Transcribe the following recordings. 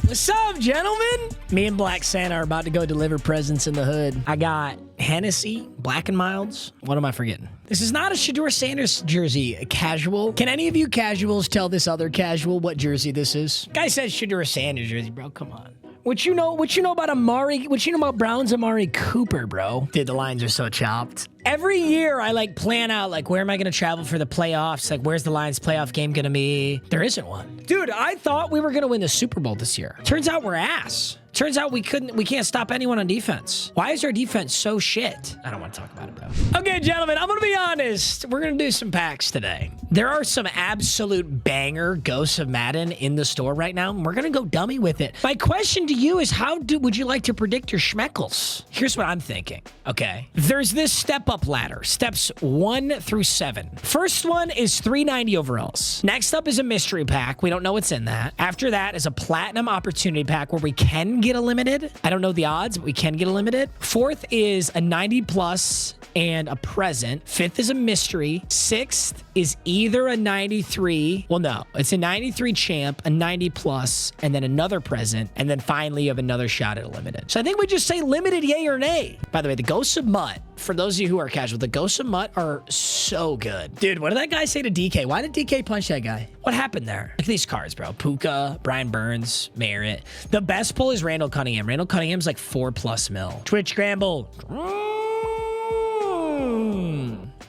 What's up, gentlemen? Me and Black Santa are about to go deliver presents in the hood. I got Hennessy, Black and Milds. What am I forgetting? This is not a Shedeur Sanders jersey, a casual. Can any of you casuals tell this other casual what jersey this is? Guy says Shedeur Sanders jersey, bro. Come on. What you know about Amari? What you know about Brown's Amari Cooper, bro? Dude, the lines are so chopped. Every year, I like plan out like where am I gonna travel for the playoffs? Like where's the Lions playoff game gonna be? There isn't one. Dude, I thought we were gonna win the Super Bowl this year. Turns out we're ass. Turns out we can't stop anyone on defense. Why is our defense so shit? I don't want to talk about it, bro. Okay, gentlemen, I'm gonna be honest. We're gonna do some packs today. There are some absolute banger Ghosts of Madden in the store right now, and we're gonna go dummy with it. My question to you is would you like to predict your schmeckles? Here's what I'm thinking, okay? There's this step-up ladder, steps 1 through 7. First one is 390 overalls. Next up is a mystery pack. We don't know what's in that. After that is a platinum opportunity pack where we can get a limited. I don't know the odds, but we can get a limited. Fourth is a 90 plus and a present. Fifth is a mystery. Sixth is either a 93. Well, no, it's a 93 champ, a 90 plus, and then another present. And then finally you have another shot at a limited. So I think we just say limited yay or nay. By the way, the Ghosts of MUT, for those of you who are casual, the Ghosts of MUT are so good. Dude, what did that guy say to DK? Why did DK punch that guy? What happened there? Look at these cards, bro. Puka, Brian Burns, Merritt. The best pull is Randall Cunningham. Randall Cunningham's like 4+ mil. Twitch scramble.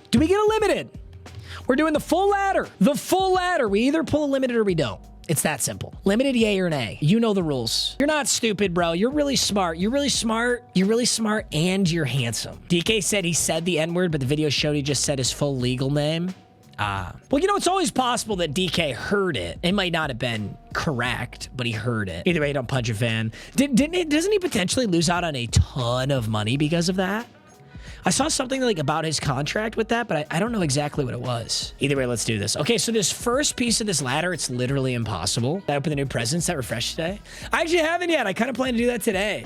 Do we get a limited? We're doing the full ladder. The full ladder. We either pull a limited or we don't. It's that simple. Limited yay or nay. You know the rules. You're not stupid, bro. You're really smart. You're really smart. You're really smart and you're handsome. DK said he said the N-word, but the video showed he just said his full legal name. Well, you know, it's always possible that DK heard it. It might not have been correct, but he heard it. Either way, don't punch a fan. Doesn't he potentially lose out on a ton of money because of that? I saw something like about his contract with that, but I don't know exactly what it was. Either way, let's do this. Okay, so this first piece of this ladder, it's literally impossible. I opened the new presents that refreshed today. I actually haven't yet. I kind of plan to do that today.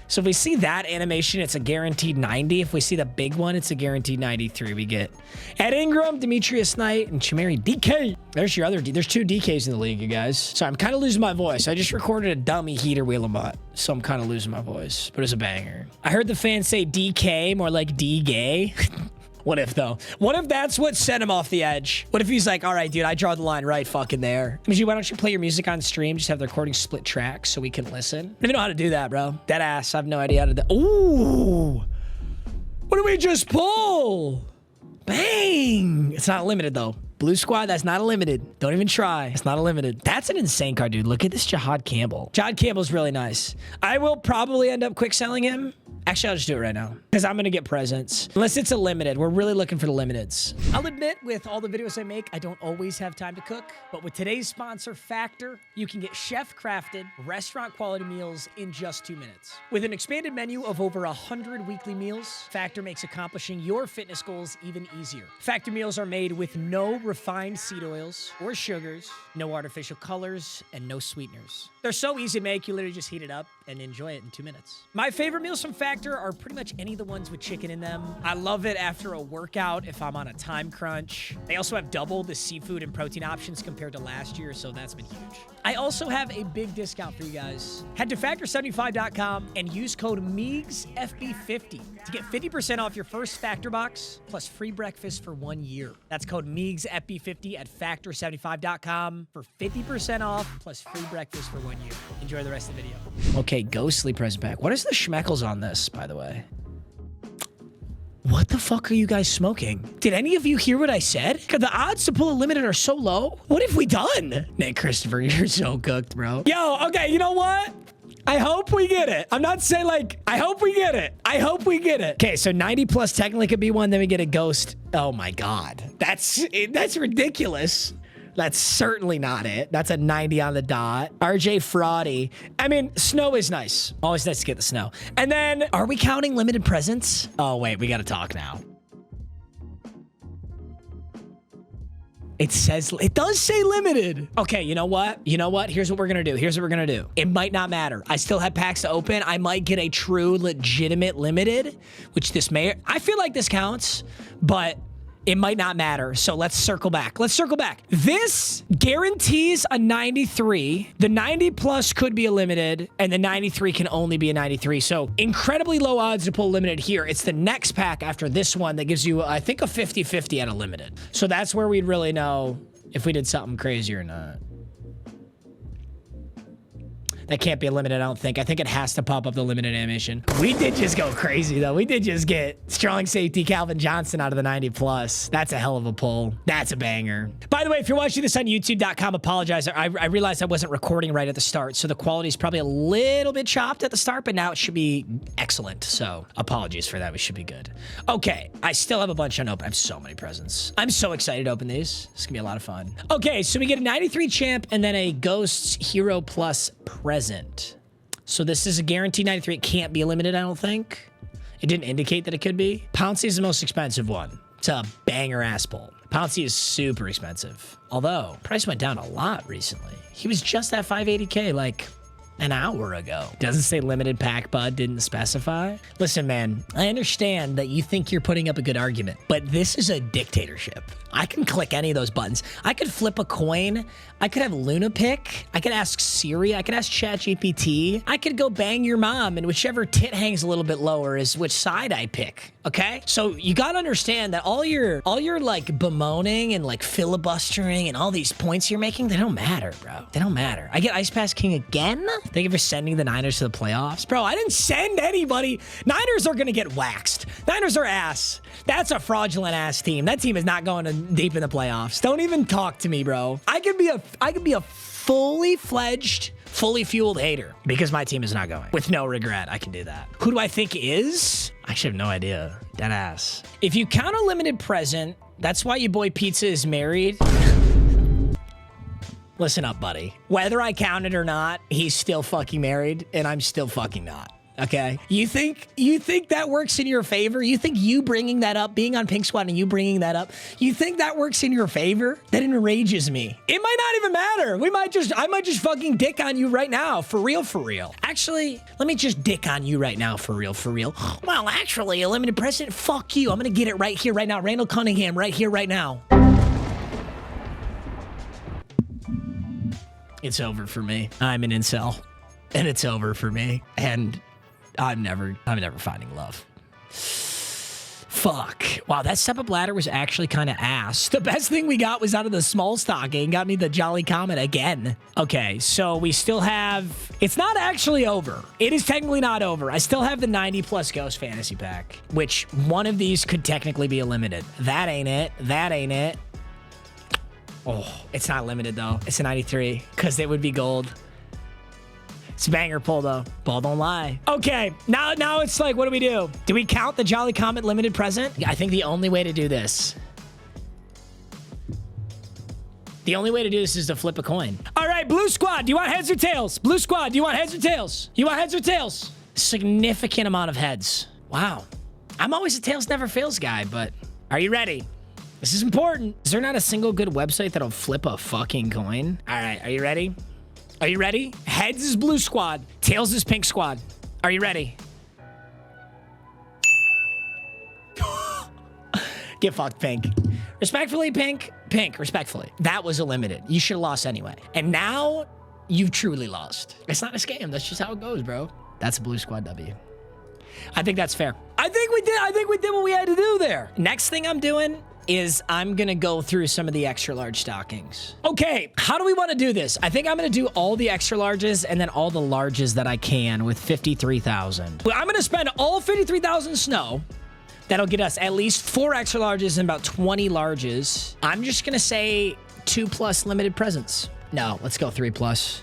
So if we see that animation, it's a guaranteed 90. If we see the big one, it's a guaranteed 93. We get Ed Ingram, Demetrius Knight, and Chamari DK. There's your other There's 2 DKs in the league, you guys. So I'm kind of losing my voice. I just recorded a dummy heater wheel MUT, so I'm kind of losing my voice, but it's a banger. I heard the fans say DK, more like D-gay. What if, though? What if that's what sent him off the edge? What if he's like, all right, dude, I draw the line right fucking there. Miji, why don't you play your music on stream? Just have the recording split tracks so we can listen. I don't even know how to do that, bro. Dead ass. I have no idea how to do that. Ooh. What did we just pull? Bang. It's not limited, though. Blue Squad, that's not a limited. Don't even try. It's not a limited. That's an insane card, dude. Look at this Jahad Campbell. Jahad Campbell's really nice. I will probably end up quick selling him. Actually, I'll just do it right now because I'm going to get presents. Unless it's a limited. We're really looking for the limiteds. I'll admit, with all the videos I make, I don't always have time to cook. But with today's sponsor, Factor, you can get chef-crafted, restaurant-quality meals in just 2 minutes. With an expanded menu of over 100 weekly meals, Factor makes accomplishing your fitness goals even easier. Factor meals are made with no refined seed oils or sugars, no artificial colors, and no sweeteners. They're so easy to make, you literally just heat it up and enjoy it in 2 minutes. My favorite meals from Factor are pretty much any of the ones with chicken in them. I love it after a workout if I'm on a time crunch. They also have double the seafood and protein options compared to last year, so that's been huge. I also have a big discount for you guys. Head to factor75.com and use code MEAGSFB50 to get 50% off your first Factor box plus free breakfast for 1 year. That's code MEAGSFB50 at factor75.com for 50% off plus free breakfast for 1 year. Enjoy the rest of the video. Okay, ghostly present pack. What is the schmeckles on this, by the way? What the fuck are you guys smoking? Did any of you hear what I said? Because the odds to pull a limited are so low. What have we done? Nick Christopher, you're so cooked, bro. Yo, okay, you know what? I hope we get it. I'm not saying like, I hope we get it. I hope we get it. Okay, so 90 plus technically could be one, then we get a ghost. Oh my God. That's ridiculous. That's certainly not it. That's a 90 on the dot. RJ Fraudy. I mean, snow is nice. Always nice to get the snow. And then, are we counting limited presents? Oh, wait, we got to talk now. It does say limited. Okay, you know what? You know what? Here's what we're going to do. Here's what we're going to do. It might not matter. I still have packs to open. I might get a true legitimate limited, which this may, I feel like this counts, but it might not matter. So let's circle back. Let's circle back. This guarantees a 93. The 90 plus could be a limited, and the 93 can only be a 93. So incredibly low odds to pull limited here. It's the next pack after this one that gives you, I think, a 50-50 at a limited. So that's where we'd really know if we did something crazy or not. That can't be a limited, I don't think. I think it has to pop up the limited animation. We did just go crazy, though. We did just get strong safety Calvin Johnson out of the 90 plus. That's a hell of a pull. That's a banger. By the way, if you're watching this on youtube.com, apologize. I realized I wasn't recording right at the start, so the quality is probably a little bit chopped at the start, but now it should be excellent. So apologies for that. We should be good. Okay, I still have a bunch unopened. I have so many presents. I'm so excited to open these. This is gonna be a lot of fun. Okay, so we get a 93 champ and then a Ghosts Hero Plus present. So this is a guaranteed 93. It can't be a limited, I don't think. It didn't indicate that it could be. Pouncey is the most expensive one. It's a banger ass pull. Pouncey is super expensive. Although, price went down a lot recently. He was just at 580K like an hour ago. Doesn't say limited pack, bud. Didn't specify. Listen, man, I understand that you think you're putting up a good argument, but this is a dictatorship. I can click any of those buttons. I could flip a coin. I could have Luna pick. I could ask Siri. I could ask ChatGPT. I could go bang your mom, and whichever tit hangs a little bit lower is which side I pick. Okay? So you gotta understand that all your like bemoaning and like filibustering and all these points you're making, they don't matter, bro. They don't matter. I get Ice Pass King again? Thank you for sending the Niners to the playoffs. Bro, I didn't send anybody. Niners are gonna get waxed. Niners are ass. That's a fraudulent ass team. That team is not going deep in the playoffs. Don't even talk to me, bro. I could be a fully fledged, fully fueled hater because my team is not going. With no regret, I can do that. Who do I think is? I actually have no idea. Dead ass. If you count a limited present, that's why your boy Pizza is married. Listen up, buddy. Whether I count it or not, he's still fucking married, and I'm still fucking not. Okay? You think that works in your favor? You think you bringing that up, being on Pink Squad and you bringing that up, you think that works in your favor? That enrages me. It might not even matter. I might just fucking dick on you right now. For real, for real. Actually, let me just dick on you right now. For real, for real. Well, actually, a limited present? Fuck you. I'm gonna get it right here, right now. Randall Cunningham, right here, right now. It's over for me. I'm an incel. And it's over for me. And I'm never finding love. Fuck. Wow, that step-up ladder was actually kind of ass. The best thing we got was out of the small stocking. Got me the Jolly Comet again. Okay, so we still have... It's not actually over. It is technically not over. I still have the 90-plus Ghost Fantasy Pack, which one of these could technically be a limited. That ain't it. That ain't it. Oh, it's not limited, though. It's a 93, because it would be gold. It's a banger pull, though. Ball don't lie. Okay, now it's like, what do we do? Do we count the Jolly Comet limited present? I think the only way to do this... The only way to do this is to flip a coin. All right, Blue Squad, do you want heads or tails? Blue Squad, do you want heads or tails? You want heads or tails? Significant amount of heads. Wow. I'm always a tails never fails guy, but are you ready? This is important. Is there not a single good website that'll flip a fucking coin? All right, are you ready? Are you ready? Heads is Blue Squad. Tails is Pink Squad. Are you ready? Get fucked, Pink. Respectfully, Pink. Pink, respectfully. That was a limited. You should have lost anyway. And now, you've truly lost. It's not a scam. That's just how it goes, bro. That's a Blue Squad W. I think that's fair. I think we did what we had to do there. Next thing I'm doing is I'm gonna go through some of the extra large stockings. Okay, how do we want to do this? I think I'm gonna do all the extra larges and then all the larges that I can with 53,000. I'm gonna spend all 53,000 snow. That'll get us at least 4 extra larges and about 20 larges. I'm just gonna say 2+ limited presents. No, let's go 3+.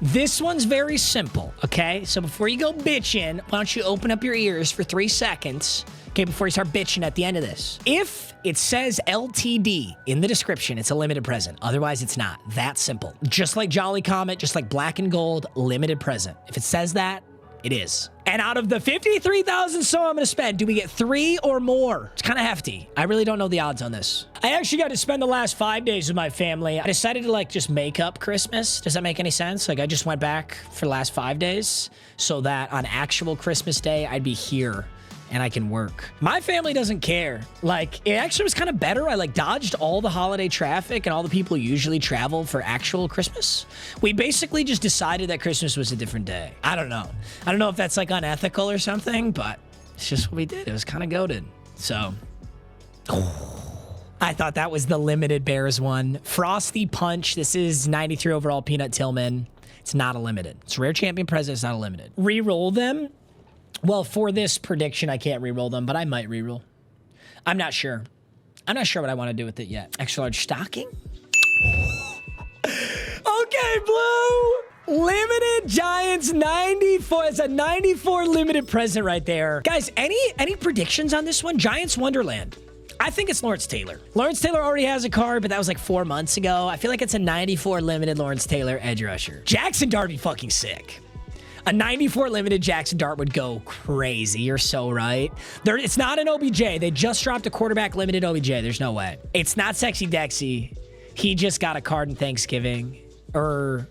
This one's very simple, okay? So before you go bitching, why don't you open up your ears for 3 seconds, okay, before you start bitching at the end of this. If it says LTD in the description, it's a limited present. Otherwise, it's not. That simple. Just like Jolly Comet, just like Black and Gold, limited present. If it says that, it is. And out of the 53,000 so I'm gonna spend, do we get 3 or more? It's kind of hefty. I really don't know the odds on this. I actually got to spend the last 5 days with my family. I decided to like just make up Christmas. Does that make any sense? Like I just went back for the last 5 days so that on actual Christmas Day, I'd be here and I can work. My family doesn't care. Like, it actually was kind of better. I like dodged all the holiday traffic and all the people who usually travel for actual Christmas. We basically just decided that Christmas was a different day. I don't know. I don't know if that's like unethical or something, but it's just what we did. It was kind of goated. So, I thought that was the limited Bears one. Frosty Punch. This is 93 overall Peanut Tillman. It's not a limited. It's a rare champion present. It's not a limited. Reroll them. Well, for this prediction, I can't reroll them, but I might reroll. I'm not sure. I'm not sure what I want to do with it yet. Extra large stocking? Okay, Blue. Limited Giants 94. It's a 94 limited present right there. Guys, any predictions on this one? Giants Wonderland. I think it's Lawrence Taylor. Lawrence Taylor already has a card, but that was like 4 months ago. I feel like it's a 94 limited Lawrence Taylor edge rusher. Jackson Dart would be fucking sick. A 94 limited Jackson Dart would go crazy. You're so right. It's not an OBJ. They just dropped a quarterback limited OBJ. There's no way. It's not Sexy Dexy. He just got a card in Thanksgiving or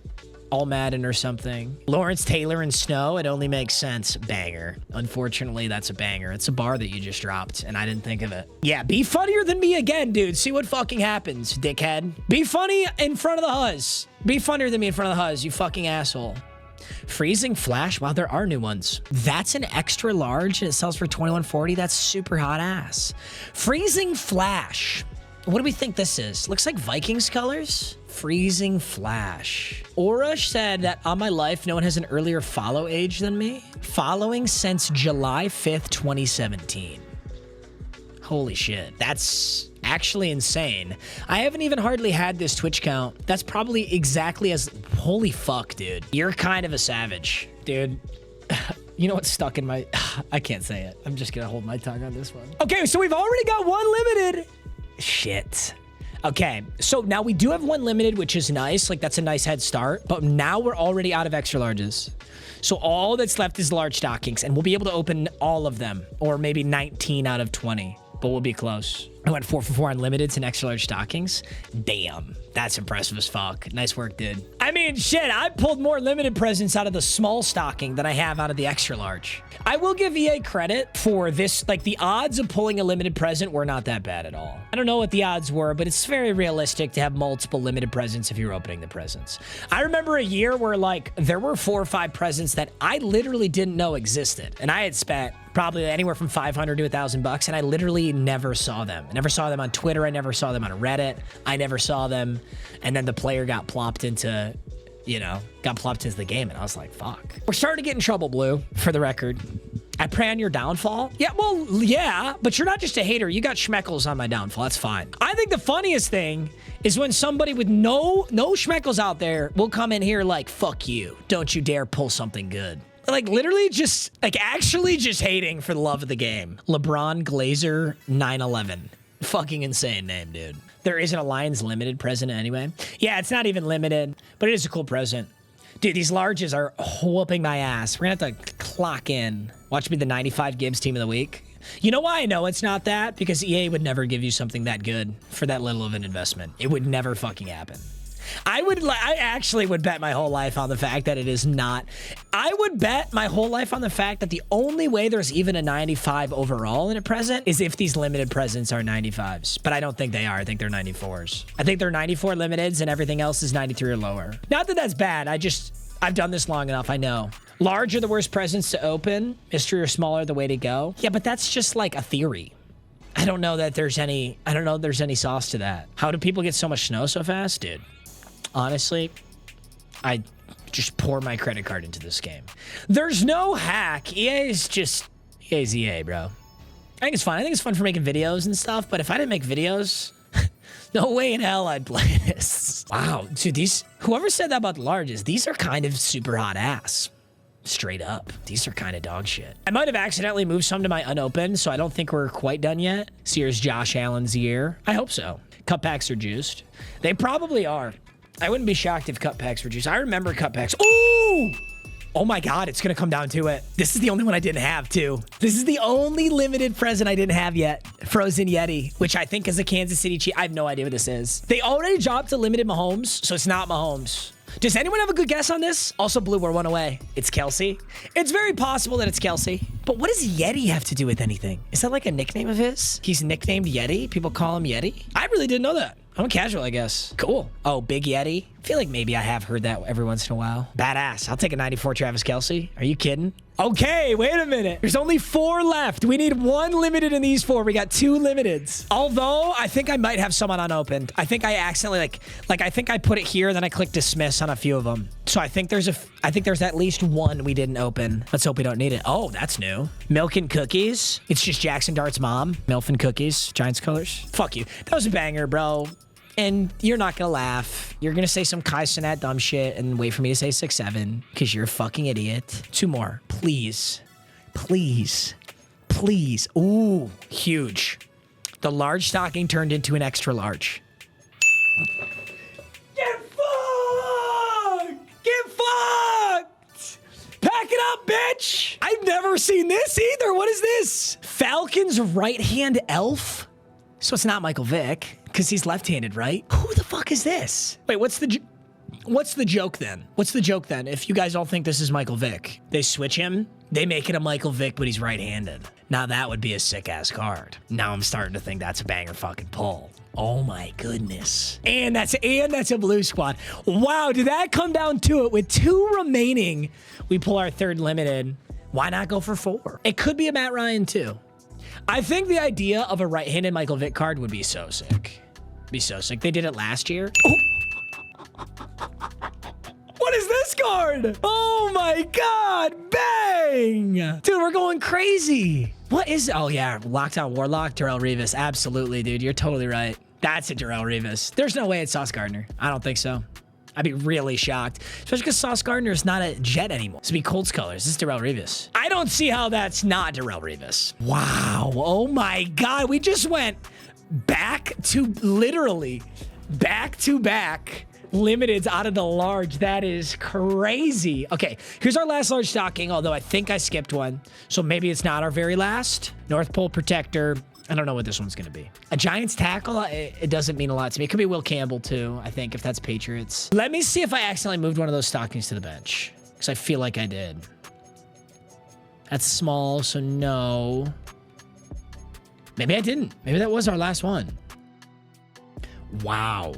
All Madden or something. Lawrence Taylor and Snow, it only makes sense. Banger. Unfortunately, that's a banger. It's a bar that you just dropped, and I didn't think of it. Yeah, be funnier than me again, dude. See what fucking happens, dickhead. Be funny in front of the Huzz. Be funnier than me in front of the Huzz, you fucking asshole. Freezing Flash. Wow, there are new ones. That's an extra large, and it sells for $21.40. That's super hot ass. Freezing Flash. What do we think this is? Looks like Vikings colors. Freezing Flash. Orash said that on my life, no one has an earlier follow age than me. Following since July 5th, 2017. Holy shit. That's actually insane. I haven't even hardly had this Twitch count. That's probably exactly as... Holy fuck, dude. You're kind of a savage, dude. You know what's stuck in my... I can't say it. I'm just gonna hold my tongue on this one. Okay, so we've already got one limited. Shit. Okay, so now we do have one limited, which is nice. Like, that's a nice head start. But now we're already out of extra larges. So all that's left is large stockings, and we'll be able to open all of them, or maybe 19 out of 20. But we'll be close. I went 4 for 4 on limiteds and extra large stockings. Damn, that's impressive as fuck. Nice work, dude. I mean, shit, I pulled more limited presents out of the small stocking than I have out of the extra large. I will give EA credit for this. Like, the odds of pulling a limited present were not that bad at all. I don't know what the odds were, but it's very realistic to have multiple limited presents if you're opening the presents. I remember a year where, like, there were 4 or 5 presents that I literally didn't know existed, and I had spent probably anywhere from $500 to $1,000, and I literally never saw them. I never saw them on Twitter. I never saw them on Reddit. I never saw them. And then the player got plopped into, you know, got plopped into the game, and I was like, fuck. We're starting to get in trouble, Blue, for the record. I pray on your downfall? Yeah, well, yeah, but you're not just a hater. You got schmeckles on my downfall. That's fine. I think the funniest thing is when somebody with no schmeckles out there will come in here like, fuck you. Don't you dare pull something good. Like, literally just, like, actually just hating for the love of the game. LeBron Glazer 911. Fucking insane name, dude. There isn't a Lions limited present anyway. Yeah, it's not even limited, but it is a cool present. Dude, these larges are whooping my ass. We're gonna have to clock in. Watch me the 95 Gibbs team of the week. You know why I know it's not that? Because EA would never give you something that good for that little of an investment. It would never fucking happen. I actually would bet my whole life on the fact that it is not. I would bet my whole life on the fact that the only way there's even a 95 overall in a present is if these limited presents are 95s. But I don't think they are. I think they're 94s. I think they're 94 limiteds and everything else is 93 or lower. Not that that's bad. I've done this long enough. I know. Large are the worst presents to open. Mystery or smaller the way to go. Yeah, but that's just like a theory. I don't know that there's any sauce to that. How do people get so much snow so fast, dude? Honestly, I just pour my credit card into this game. There's no hack. EA's EA, bro. I think it's fun. I think it's fun for making videos and stuff, but if I didn't make videos, no way in hell I'd play this. Wow, dude, whoever said that about the larges, these are kind of super hot ass. Straight up. These are kind of dog shit. I might have accidentally moved some to my unopened, so I don't think we're quite done yet. So here's Josh Allen's year. I hope so. Cut packs are juiced. They probably are. I wouldn't be shocked if cut packs were juiced. I remember cut packs. Ooh! Oh my God, it's gonna come down to it. This is the only one I didn't have too. This is the only limited present I didn't have yet. Frozen Yeti, which I think is a Kansas City cheat. I have no idea what this is. They already dropped a limited Mahomes, so it's not Mahomes. Does anyone have a good guess on this? Also, blue, we're one away. It's Kelsey. It's very possible that it's Kelsey. But what does Yeti have to do with anything? Is that like a nickname of his? He's nicknamed Yeti? People call him Yeti? I really didn't know that. I'm a casual, I guess. Cool. Oh, Big Yeti. I feel like maybe I have heard that every once in a while. Badass. I'll take a 94 Travis Kelsey. Are you kidding? Okay, wait a minute. There's only 4 left. We need 1 limited in these 4. We got 2 limiteds. Although, I think I might have someone unopened. I think I accidentally, I think I put it here, then I clicked dismiss on a few of them. So I think there's at least 1 we didn't open. Let's hope we don't need it. Oh, that's new. Milk and cookies. It's just Jackson Dart's mom. Milk and cookies. Giants colors. Fuck you. That was a banger, bro. And you're not gonna laugh. You're gonna say some Kai Cenat dumb shit and wait for me to say 6-7 because you're a fucking idiot. 2 more, please, please, please. Ooh, huge. The large stocking turned into an extra large. Get fucked! Get fucked! Pack it up, bitch! I've never seen this either. What is this? Falcon's right-hand elf? So it's not Michael Vick. Because he's left-handed, right? Who the fuck is this? Wait, what's the joke then? What's the joke then? If you guys all think this is Michael Vick, they switch him, they make it a Michael Vick, but he's right-handed. Now that would be a sick-ass card. Now I'm starting to think that's a banger fucking pull. Oh my goodness. And that's a blue squad. Wow, did that come down to it? With 2 remaining, we pull our 3rd limited. Why not go for 4? It could be a Matt Ryan too. I think the idea of a right-handed Michael Vick card would be so sick. Be so sick. They did it last year. Oh. What is this card? Oh my God, bang! Dude, we're going crazy. What is, oh yeah, Lockdown Warlock, Derell Rivas. Absolutely, dude, you're totally right. That's a Derell Rivas. There's no way it's Sauce Gardner. I don't think so. I'd be really shocked, especially because Sauce Gardner is not a Jet anymore. This would be Colts colors. This is Derell Rivas. I don't see how that's not Derell Rivas. Wow. Oh my God. We just went back to literally back-to-back limiteds out of the large. That is crazy. Okay, here's our last large stocking, although I think I skipped one. So maybe it's not our very last. North Pole Protector. I don't know what this one's going to be. A Giants tackle, it doesn't mean a lot to me. It could be Will Campbell, too, I think, if that's Patriots. Let me see if I accidentally moved one of those stockings to the bench, because I feel like I did. That's small, so no. Maybe I didn't. Maybe that was our last one. Wow.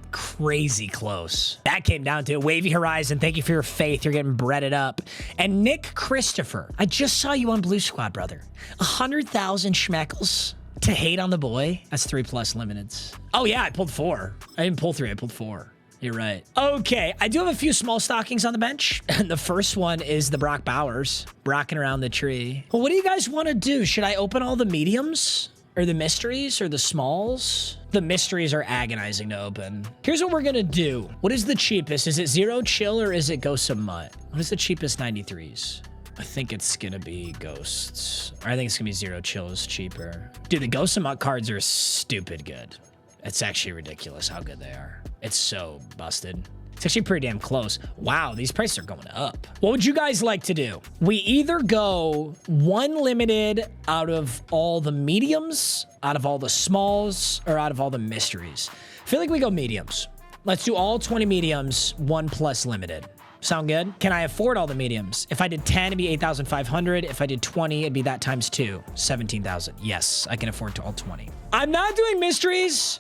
Crazy close. That came down to it. Wavy Horizon, thank you for your faith. You're getting breaded up. And Nick Christopher, I just saw you on Blue Squad, brother. 100,000 schmeckles to hate on the boy. That's 3+ limiteds. Oh yeah, I pulled 4. I didn't pull 3, I pulled 4. You're right. Okay, I do have a few small stockings on the bench. And the first one is the Brock Bowers, brocking around the tree. Well, what do you guys want to do? Should I open all the mediums? Or the mysteries, or the smalls? The mysteries are agonizing to open. Here's what we're gonna do. What is the cheapest? Is it Zero Chill or is it Ghosts of MUT? What is the cheapest 93s? I think it's gonna be Ghosts. Or I think it's gonna be Zero Chill is cheaper. Dude, the Ghosts of MUT cards are stupid good. It's actually ridiculous how good they are. It's so busted. It's actually pretty damn close. Wow, these prices are going up. What would you guys like to do? We either go 1 limited out of all the mediums, out of all the smalls, or out of all the mysteries. I feel like we go mediums. Let's do all 20 mediums, 1+ limited. Sound good? Can I afford all the mediums? If I did 10, it'd be 8,500. If I did 20, it'd be that times 2, 17,000. Yes, I can afford to all 20. I'm not doing mysteries.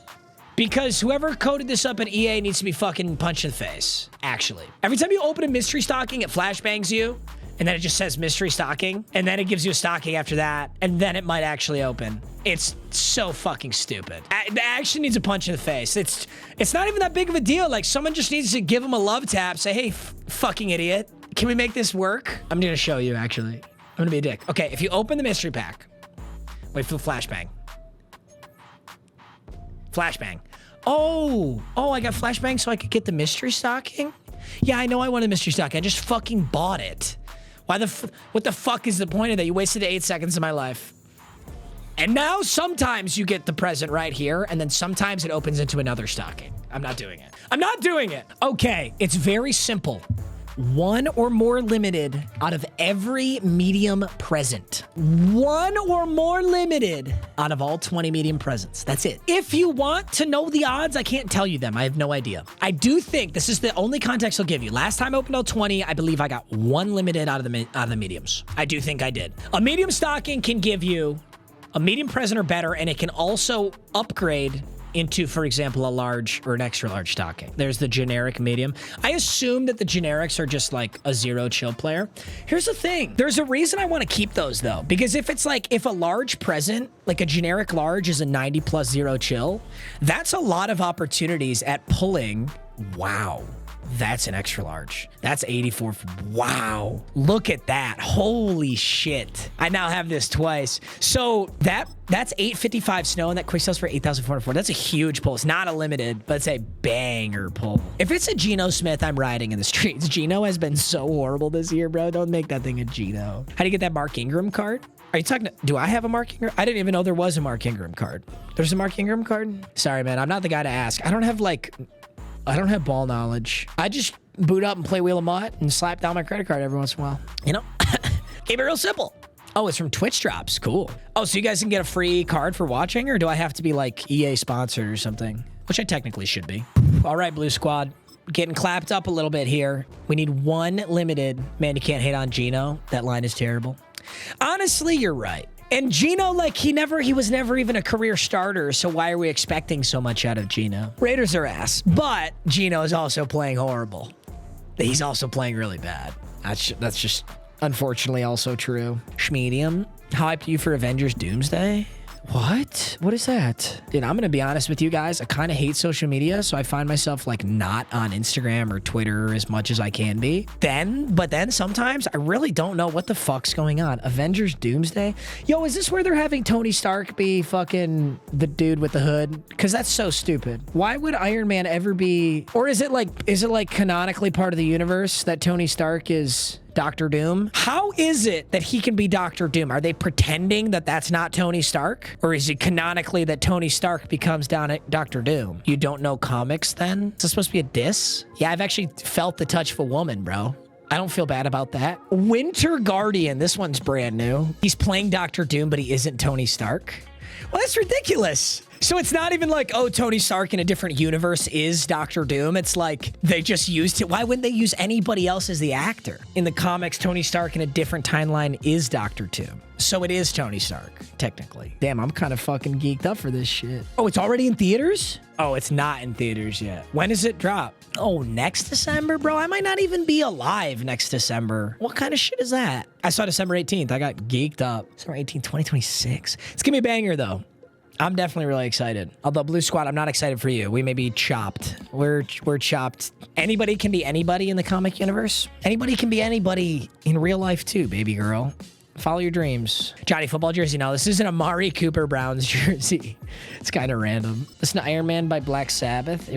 Because whoever coded this up at EA needs to be fucking punched in the face, actually. Every time you open a mystery stocking, it flashbangs you, and then it just says mystery stocking, and then it gives you a stocking after that, and then it might actually open. It's so fucking stupid. It actually needs a punch in the face. It's not even that big of a deal. Like, someone just needs to give them a love tap, say, hey, fucking idiot, can we make this work? I'm gonna show you, actually. I'm gonna be a dick. Okay, if you open the mystery pack, wait for the flashbang. Flashbang. Oh, I got flashbang so I could get the mystery stocking? Yeah, I know I wanted a mystery stocking. I just fucking bought it. What the fuck is the point of that? You wasted 8 seconds of my life. And now sometimes you get the present right here, and then sometimes it opens into another stocking. I'm not doing it. I'm not doing it. Okay, it's very simple. 1 or more limited out of every medium present. 1 or more limited out of all 20 medium presents. That's it. If you want to know the odds, I can't tell you them. I have no idea. I do think this is the only context I'll give you. Last time I opened out 20, I believe I got 1 limited out of the mediums. I do think I did. A medium stocking can give you a medium present or better, and it can also upgrade into, for example, a large or an extra large stocking. There's the generic medium. I assume that the generics are just like a 0 chill player. Here's the thing. There's a reason I want to keep those though, because if it's like, if a large present, like a generic large is a 90 plus 0 chill, that's a lot of opportunities at pulling. Wow. That's an extra large. That's 84. Wow. Look at that. Holy shit. I now have this twice. So that's 855 snow, and that quick sells for 8,404. That's a huge pull. It's not a limited, but it's a banger pull. If it's a Geno Smith, I'm riding in the streets. Geno has been so horrible this year, bro. Don't make that thing a Geno. How do you get that Mark Ingram card? Are you talking, do I have a Mark Ingram? I didn't even know there was a Mark Ingram card. There's a Mark Ingram card? Sorry, man. I'm not the guy to ask. I don't have ball knowledge. I just boot up and play Wheel of MUT and slap down my credit card every once in a while. You know? Keep it real simple. Oh, it's from Twitch Drops. Cool. Oh, so you guys can get a free card for watching, or do I have to be like EA sponsored or something? Which I technically should be. All right, Blue Squad. Getting clapped up a little bit here. We need 1 limited. Man, you can't hate on Geno. That line is terrible. Honestly, you're right. And Geno, like, he was never even a career starter, so why are we expecting so much out of Geno? Raiders are ass, but Geno is also playing horrible. He's also playing really bad. That's just unfortunately also true. Schmedium, how hyped are you for Avengers Doomsday? What? What is that? Dude, I'm gonna be honest with you guys. I kind of hate social media, so I find myself like not on Instagram or Twitter as much as I can be. But then sometimes I really don't know what the fuck's going on. Avengers Doomsday? Yo, is this where they're having Tony Stark be fucking the dude with the hood? Because that's so stupid. Why would Iron Man ever be... Or is it like canonically part of the universe that Tony Stark is... Dr. Doom? How is it that he can be Dr. Doom? Are they pretending that that's not Tony Stark? Or is it canonically that Tony Stark becomes Dr. Doom? You don't know comics then? Is this supposed to be a diss? Yeah, I've actually felt the touch of a woman, bro. I don't feel bad about that. Winter Guardian. This one's brand new. He's playing Dr. Doom, but he isn't Tony Stark. Well, that's ridiculous. So it's not even like, oh, Tony Stark in a different universe is Dr. Doom. It's like they just used it. Why wouldn't they use anybody else as the actor? In the comics, Tony Stark in a different timeline is Dr. Doom. So it is Tony Stark, technically. Damn, I'm kind of fucking geeked up for this shit. Oh, it's already in theaters? Oh, it's not in theaters yet. When does it drop? Oh, next December, bro? I might not even be alive next December. What kind of shit is that? I saw December 18th. I got geeked up. December 18th, 2026. It's gonna be a banger, though. I'm definitely really excited. Although, Blue Squad, I'm not excited for you. We may be chopped. We're chopped. Anybody can be anybody in the comic universe. Anybody can be anybody in real life, too, baby girl. Follow your dreams. Johnny football jersey. No, this isn't a Amari Cooper Browns jersey. It's kind of random. It's an Iron Man by Black Sabbath.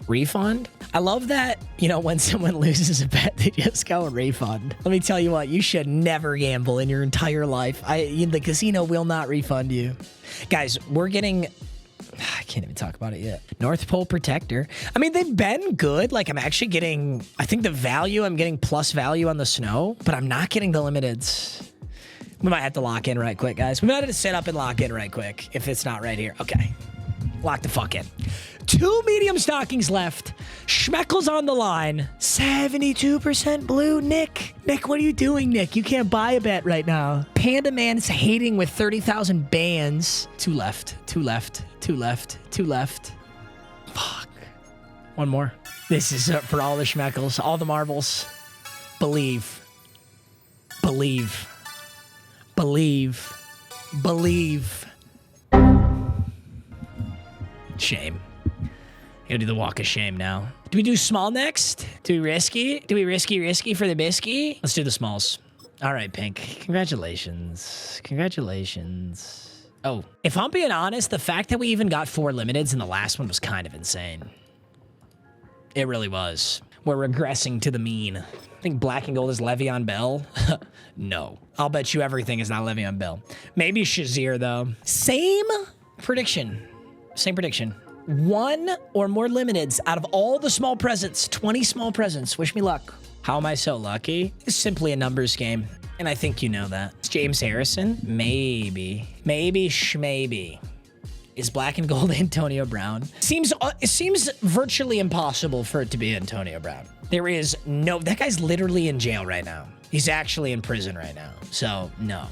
Refund? I love that, you know, when someone loses a bet, they just go refund. Let me tell you what, you should never gamble in your entire life. The casino will not refund you. Guys, we're getting... I can't even talk about it yet. North Pole Protector. I mean, they've been good. Like, I'm actually getting... I think the value, I'm getting plus value on the snow, but I'm not getting the limiteds. We might have to lock in right quick, guys. We might have to sit up and lock in right quick if it's not right here. Okay. Lock the fuck in. 2 medium stockings left. Schmeckles on the line. 72% blue. Nick, what are you doing, Nick? You can't buy a bet right now. Panda Man's hating with 30,000 bands. 2 left. 2 left. 2 left. 2 left. Fuck. 1 more. This is for all the Schmeckles, all the marbles. Believe. Believe. Believe. Believe. Shame. Gotta do the walk of shame now. Do we do small next? Do we risky? Do we risky for the bisky? Let's do the smalls. All right, Pink. Congratulations. Congratulations. Oh, if I'm being honest, the fact that we even got 4 limiteds in the last one was kind of insane. It really was. We're regressing to the mean. I think black and gold is Le'Veon Bell. No. I'll bet you everything is not Le'Veon Bell. Maybe Shazier, though. Same prediction. 1 or more limiteds out of all the small presents, 20 small presents. Wish me luck. How am I so lucky? It's simply a numbers game. And I think you know that. It's James Harrison? Maybe. Maybe schmaybe. Is black and gold Antonio Brown? It seems virtually impossible for it to be Antonio Brown. There is no... That guy's literally in jail right now. He's actually in prison right now. So, no.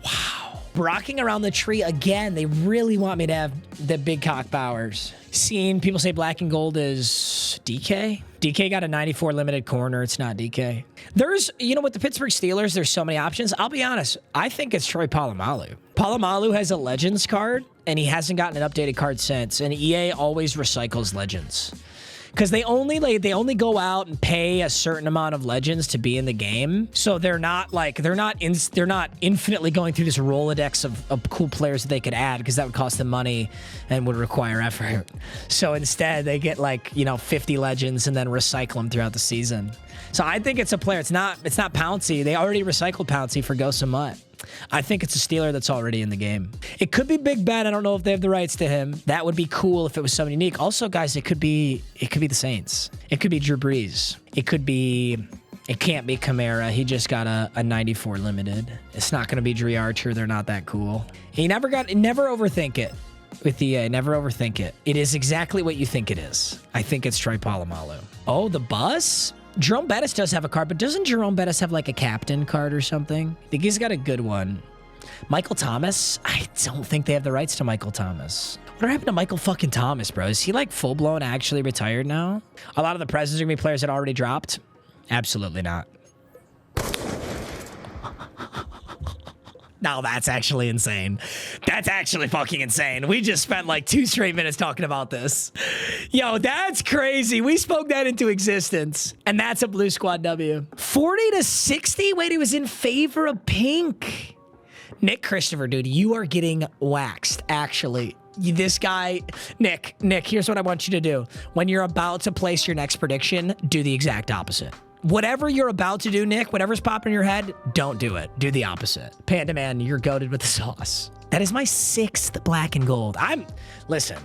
Wow. Rocking around the tree again. They really want me to have the big cock Bowers. Seeing people say black and gold is DK. DK got a 94 limited corner. It's not DK. There's, you know, with the Pittsburgh Steelers, there's so many options. I'll be honest. I think it's Troy Polamalu. Polamalu has a Legends card, and he hasn't gotten an updated card since. And EA always recycles Legends. Because they only go out and pay a certain amount of Legends to be in the game, so they're not infinitely going through this Rolodex of cool players that they could add, because that would cost them money and would require effort. So instead, they get 50 Legends and then recycle them throughout the season. So I think it's a player. It's not Pouncey. They already recycled Pouncey for Ghost of MUT. I think it's a Steeler that's already in the game. It could be Big Ben. I don't know if they have the rights to him. That would be cool if it was someone unique. Also, guys, it could be the Saints. It could be Drew Brees. It can't be Kamara. He just got a 94 limited. It's not going to be Dre Archer. They're not that cool. Never overthink it. With EA, never overthink it. It is exactly what you think it is. I think it's Troy Polamalu. Oh, the bus? Jerome Bettis does have a card, but doesn't Jerome Bettis have like a captain card or something? I think he's got a good one. Michael Thomas? I don't think they have the rights to Michael Thomas. What happened to Michael fucking Thomas, bro? Is he like full-blown actually retired now? A lot of the presents are going to be players that already dropped? Absolutely not. No, that's actually insane. That's actually fucking insane. We just spent like 2 straight minutes talking about this. Yo, that's crazy. We spoke that into existence. And that's a Blue Squad W. 40-60? Wait, it was in favor of pink. Nick Christopher, dude, you are getting waxed, actually. This guy, Nick, here's what I want you to do. When you're about to place your next prediction, do the exact opposite. Whatever you're about to do, Nick, whatever's popping in your head, don't do it. Do the opposite. Panda Man, you're goated with the sauce. That is my 6th black and gold. Listen,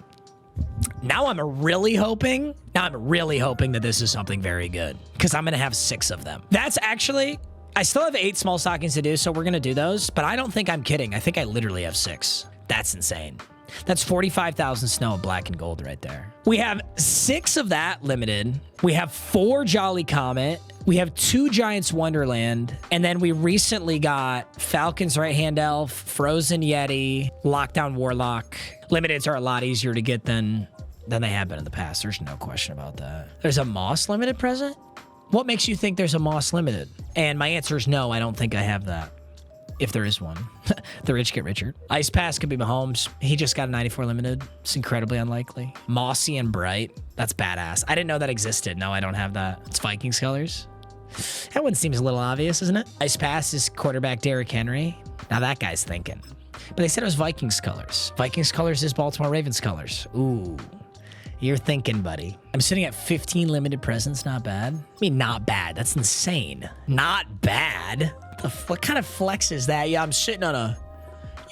now I'm really hoping that this is something very good, because I'm going to have 6 of them. That's actually, I still have 8 small stockings to do, so we're going to do those, but I don't think I'm kidding. I think I literally have 6. That's insane. That's 45,000 snow black and gold right there. We have 6 of that limited. We have 4 Jolly Comet. We have 2 Giants Wonderland. And then we recently got Falcon's Right Hand Elf, Frozen Yeti, Lockdown Warlock. Limiteds are a lot easier to get than they have been in the past. There's no question about that. There's a Moss limited present? What makes you think there's a Moss limited? And my answer is no, I don't think I have that. If there is one. The rich get richer. Ice Pass could be Mahomes. He just got a 94 limited. It's incredibly unlikely. Mossy and Bright. That's badass. I didn't know that existed. No, I don't have that. It's Vikings colors. That one seems a little obvious, isn't it? Ice Pass is quarterback Derrick Henry. Now that guy's thinking. But they said it was Vikings colors. Vikings colors is Baltimore Ravens colors. Ooh. You're thinking, buddy. I'm sitting at 15 limited presents. Not bad. I mean, not bad. That's insane. Not bad. What kind of flex is that? Yeah, I'm sitting on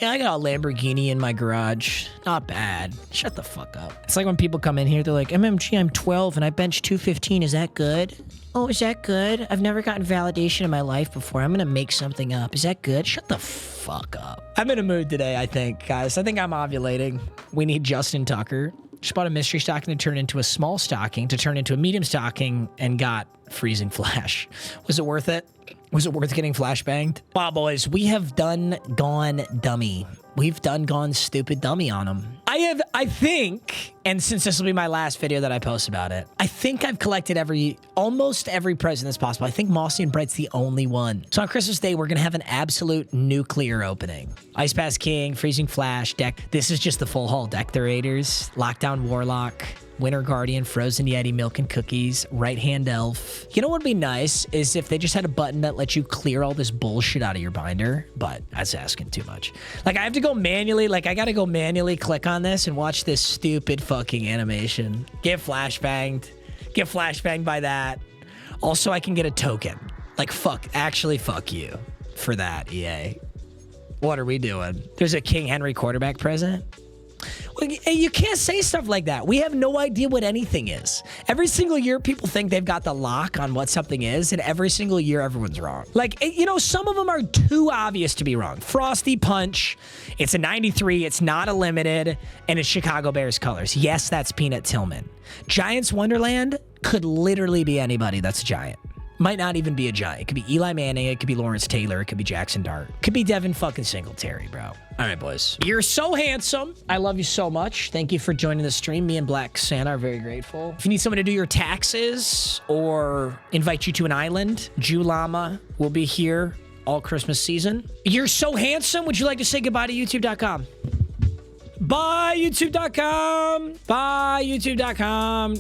I got a Lamborghini in my garage. Not bad. Shut the fuck up. It's like when people come in here, they're like, MMG, I'm 12 and I bench 215. Is that good? Oh, is that good? I've never gotten validation in my life before. I'm going to make something up. Is that good? Shut the fuck up. I'm in a mood today, I think, guys. I think I'm ovulating. We need Justin Tucker. Just bought a mystery stocking to turn into a small stocking, to turn into a medium stocking, and got freezing flash. Was it worth it? Was it worth getting flashbanged? Wow, boys, we have done gone dummy. We've done gone stupid dummy on them. I think, and since this will be my last video that I post about it, I think I've collected almost every present that's possible. I think Mossy and Bright's the only one. So on Christmas Day, we're gonna have an absolute nuclear opening. Ice Pass King, Freezing Flash, deck. This is just the full haul. Deck the Raiders, Lockdown Warlock, Winter Guardian, Frozen Yeti, Milk and Cookies, Right Hand Elf. You know what would be nice is if they just had a button that lets you clear all this bullshit out of your binder, but that's asking too much. Like, I have to go manually, I gotta go manually click on this and watch this stupid fucking animation. Get flashbanged. Get flashbanged by that. Also, I can get a token. Like, fuck you for that, EA. What are we doing? There's a King Henry quarterback present. You can't say stuff like that. We have no idea what anything is. Every single year, people think they've got the lock on what something is, and every single year, everyone's wrong. Like, you know, some of them are too obvious to be wrong. Frosty Punch, it's a 93, it's not a limited, and it's Chicago Bears colors. Yes, that's Peanut Tillman. Giants Wonderland could literally be anybody that's a Giant. Might not even be a Giant. It could be Eli Manning. It could be Lawrence Taylor. It could be Jackson Dart. It could be Devin fucking Singletary, bro. All right, boys. You're so handsome. I love you so much. Thank you for joining the stream. Me and Black Santa are very grateful. If you need someone to do your taxes or invite you to an island, Jew Llama will be here all Christmas season. You're so handsome. Would you like to say goodbye to YouTube.com? Bye, YouTube.com. Bye, YouTube.com.